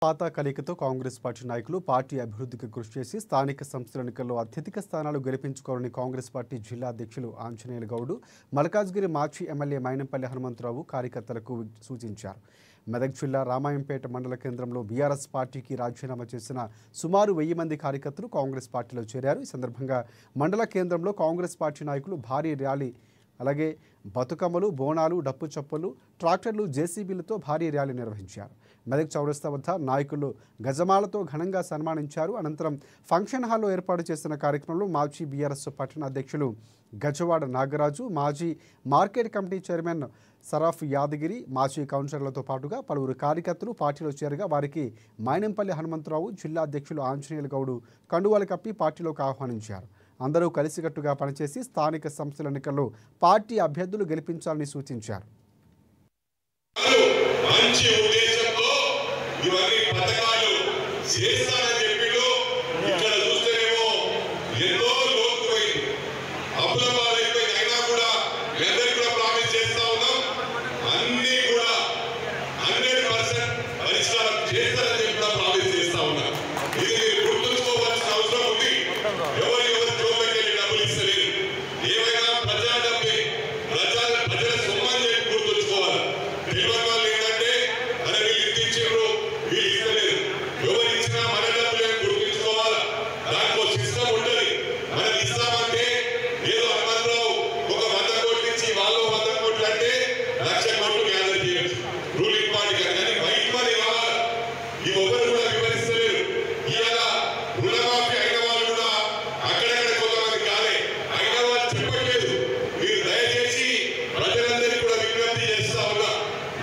పాత కలికతో కాంగ్రెస్ పార్టీ నాయకులు పార్టీ అభివృద్ధికి కృషి చేసి స్థానిక సంస్థల ఎన్నికల్లో అత్యధిక స్థానాలు గెలిపించుకోవాలని కాంగ్రెస్ పార్టీ జిల్లా అధ్యక్షులు ఆంజనేయులు గౌడ్ మల్కాజ్గిరి మాజీ ఎమ్మెల్యే మైనంపల్లి హనుమంతరావు కార్యకర్తలకు సూచించారు. మెదక్ జిల్లా రామాయంపేట మండల కేంద్రంలో బీఆర్ఎస్ పార్టీకి రాజీనామా చేసిన సుమారు 1000 మంది కార్యకర్తలు కాంగ్రెస్ పార్టీలో చేరారు. ఈ సందర్భంగా మండల కేంద్రంలో కాంగ్రెస్ పార్టీ నాయకులు భారీ ర్యాలీ, అలాగే బతుకమ్మలు, బోనాలు, డప్పు చప్పులు, ట్రాక్టర్లు, జేసీబీలతో భారీ ర్యాలీ నిర్వహించారు. మెదక్ చౌరస్తా వద్ద నాయకులు గజమాలతో ఘనంగా సన్మానించారు. అనంతరం ఫంక్షన్ హాల్లో ఏర్పాటు చేసిన కార్యక్రమంలో మాజీ బీఆర్ఎస్ పట్టణ అధ్యక్షులు గజవాడ నాగరాజు, మాజీ market committee chairman Saraf Yadagiri, మాజీ కౌన్సిలర్లతో పాటుగా పలువురు కార్యకర్తలు పార్టీలో చేరగా వారికి మైనంపల్లి హనుమంతరావు, జిల్లా అధ్యక్షులు ఆంజనేయులు గౌడ్ కండువాలు కప్పి పార్టీలోకి ఆహ్వానించారు. అందరూ కలిసికట్టుగా పనిచేసి స్థానిక సంస్థల ఎన్నికల్లో పార్టీ అభ్యర్థులు గెలిపించాలని సూచించారు.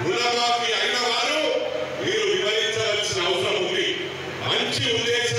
రుణమాఫీ అయిన వారు మీరు వివరించాల్సిన అవసరం ఉంది. మంచి ఉద్దేశం